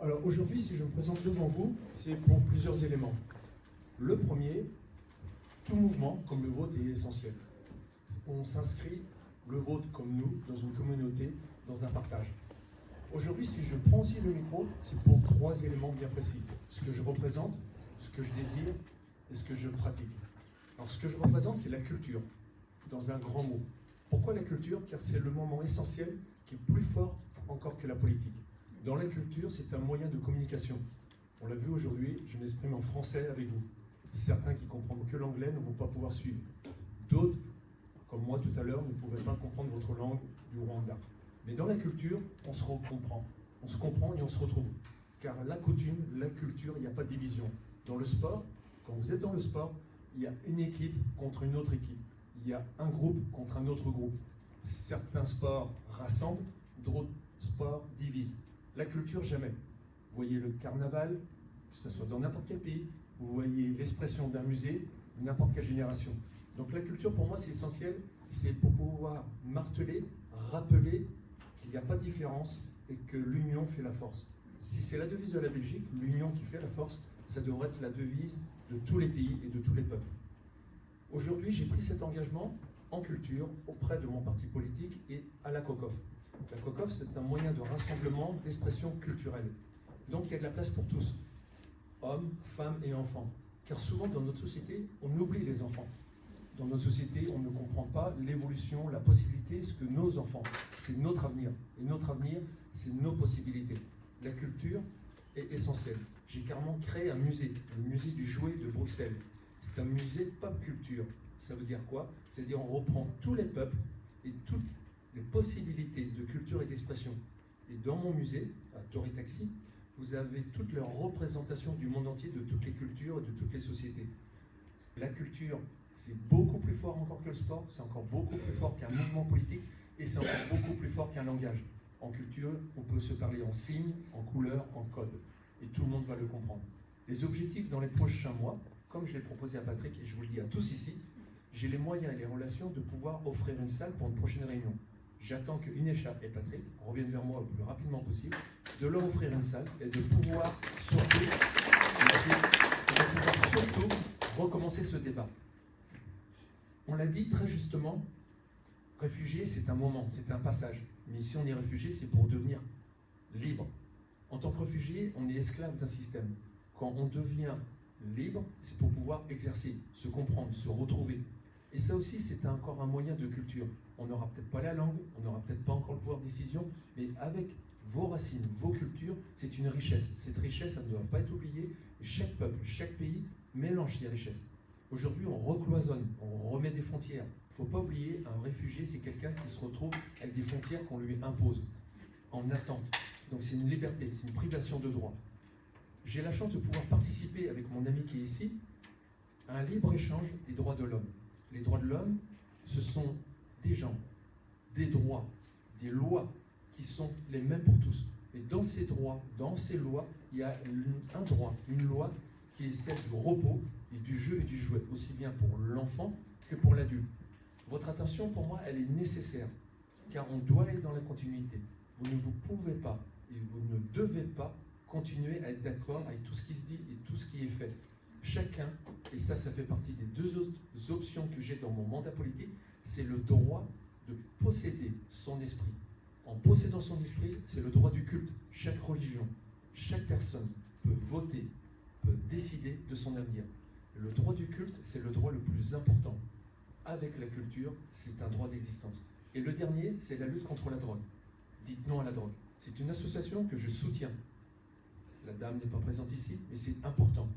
Alors aujourd'hui, si je me présente devant vous, c'est pour plusieurs éléments. Le premier, tout mouvement comme le vôtre est essentiel. On s'inscrit, le vôtre comme nous, dans une communauté, dans un partage. Aujourd'hui, si je prends aussi le micro, c'est pour trois éléments bien précis. Ce que je représente, ce que je désire et ce que je pratique. Alors ce que je représente, c'est la culture, dans un grand mot. Pourquoi la culture? Car c'est le moment essentiel qui est plus fort encore que la politique. Dans la culture, c'est un moyen de communication. On l'a vu aujourd'hui, je m'exprime en français avec vous. Certains qui comprennent que l'anglais ne vont pas pouvoir suivre. D'autres, comme moi tout à l'heure, ne pouvaient pas comprendre votre langue du Rwanda. Mais dans la culture, on se comprend. On se comprend et on se retrouve. Car la coutume, la culture, il n'y a pas de division. Dans le sport, quand vous êtes dans le sport, il y a une équipe contre une autre équipe. Il y a un groupe contre un autre groupe. Certains sports rassemblent, d'autres sports divisent. La culture, jamais. Vous voyez le carnaval, que ce soit dans n'importe quel pays, vous voyez l'expression d'un musée, n'importe quelle génération. Donc la culture, pour moi, c'est essentiel, c'est pour pouvoir marteler, rappeler qu'il n'y a pas de différence et que l'union fait la force. Si c'est la devise de la Belgique, l'union qui fait la force, ça devrait être la devise de tous les pays et de tous les peuples. Aujourd'hui, j'ai pris cet engagement en culture auprès de mon parti politique et à la COCOF. La COCOF, c'est un moyen de rassemblement, d'expression culturelle. Donc il y a de la place pour tous, hommes, femmes et enfants. Car souvent dans notre société, on oublie les enfants. Dans notre société, on ne comprend pas l'évolution, la possibilité, ce que nos enfants, c'est notre avenir. Et notre avenir, c'est nos possibilités. La culture est essentielle. J'ai carrément créé un musée, le musée du jouet de Bruxelles. C'est un musée pop culture. Ça veut dire quoi? C'est-à-dire on reprend tous les peuples et toutes les possibilités de culture et d'expression. Et dans mon musée, à Tori Taxi, vous avez toutes les représentations du monde entier, de toutes les cultures et de toutes les sociétés. La culture, c'est beaucoup plus fort encore que le sport, c'est encore beaucoup plus fort qu'un mouvement politique et c'est encore beaucoup plus fort qu'un langage. En culture, on peut se parler en signes, en couleurs, en code. Et tout le monde va le comprendre. Les objectifs dans les prochains mois, comme je l'ai proposé à Patrick et je vous le dis à tous ici, j'ai les moyens et les relations de pouvoir offrir une salle pour une prochaine réunion. J'attends que Inesha et Patrick reviennent vers moi le plus rapidement possible, de leur offrir une salle et de pouvoir surtout recommencer ce débat. On l'a dit très justement, réfugié, c'est un moment, c'est un passage. Mais si on est réfugié, c'est pour devenir libre. En tant que réfugié, on est esclave d'un système. Quand on devient libre, c'est pour pouvoir exercer, se comprendre, se retrouver. Et ça aussi, c'est encore un moyen de culture. On n'aura peut-être pas la langue, on n'aura peut-être pas encore le pouvoir de décision, mais avec vos racines, vos cultures, c'est une richesse. Cette richesse, ça ne doit pas être oubliée. Et chaque peuple, chaque pays mélange ses richesses. Aujourd'hui, on recloisonne, on remet des frontières. Il ne faut pas oublier, un réfugié, c'est quelqu'un qui se retrouve avec des frontières qu'on lui impose, en attente. Donc c'est une liberté, c'est une privation de droit. J'ai la chance de pouvoir participer avec mon ami qui est ici à un libre-échange des droits de l'homme. Les droits de l'homme, ce sont des gens, des droits, des lois qui sont les mêmes pour tous. Et dans ces droits, dans ces lois, il y a un droit, une loi qui est celle du repos et du jeu et du jouet, aussi bien pour l'enfant que pour l'adulte. Votre attention, pour moi, elle est nécessaire, car on doit aller dans la continuité. Vous ne vous pouvez pas et vous ne devez pas continuer à être d'accord avec tout ce qui se dit et tout ce qui est fait. Chacun, et ça fait partie des deux autres options que j'ai dans mon mandat politique, c'est le droit de posséder son esprit. En possédant son esprit, c'est le droit du culte. Chaque religion, chaque personne peut voter, peut décider de son avenir. Le droit du culte, c'est le droit le plus important. Avec la culture, c'est un droit d'existence. Et le dernier, c'est la lutte contre la drogue. Dites non à la drogue. C'est une association que je soutiens. La dame n'est pas présente ici, mais c'est important.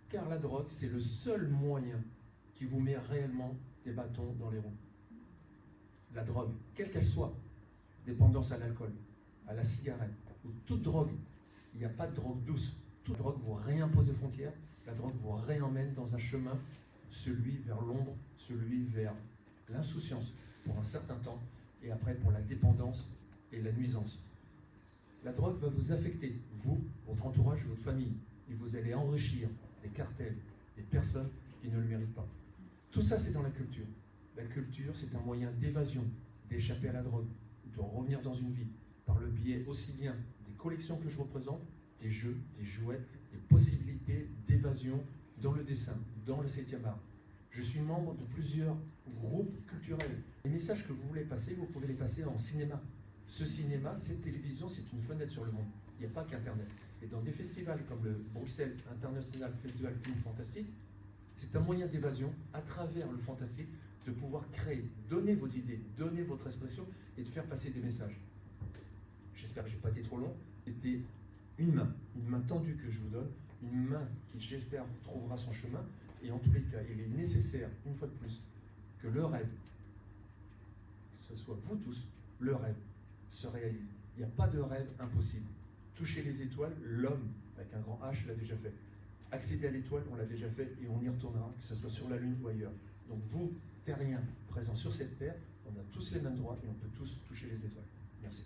Car la drogue, c'est le seul moyen qui vous met réellement des bâtons dans les roues. La drogue, quelle qu'elle soit, dépendance à l'alcool, à la cigarette, ou toute drogue, il n'y a pas de drogue douce. Toute drogue vous réimpose des frontières, la drogue vous réemmène dans un chemin, celui vers l'ombre, celui vers l'insouciance pour un certain temps, et après pour la dépendance et la nuisance. La drogue va vous affecter, vous, votre entourage, votre famille, et vous allez enrichir des cartels, des personnes qui ne le méritent pas. Tout ça, c'est dans la culture. La culture, c'est un moyen d'évasion, d'échapper à la drogue, de revenir dans une vie, par le biais aussi bien des collections que je représente des jeux, des jouets, des possibilités d'évasion dans le dessin, dans le 7e art. Je suis membre de plusieurs groupes culturels. Les messages que vous voulez passer, vous pouvez les passer en cinéma. Ce cinéma, cette télévision, c'est une fenêtre sur le monde. Il n'y a pas qu'Internet. Et dans des festivals comme le Bruxelles International Festival Film Fantastique, c'est un moyen d'évasion à travers le fantastique de pouvoir créer, donner vos idées, donner votre expression et de faire passer des messages. J'espère que je n'ai pas été trop long. C'était une main tendue que je vous donne, une main qui, j'espère, trouvera son chemin. Et en tous les cas, il est nécessaire, une fois de plus, que le rêve, que ce soit vous tous, le rêve se réalise. Il n'y a pas de rêve impossible. Toucher les étoiles, l'homme, avec un grand H, l'a déjà fait. Accéder à l'étoile, on l'a déjà fait et on y retournera, que ce soit sur la Lune ou ailleurs. Donc vous, terriens présents sur cette terre, on a tous les mêmes droits et on peut tous toucher les étoiles. Merci.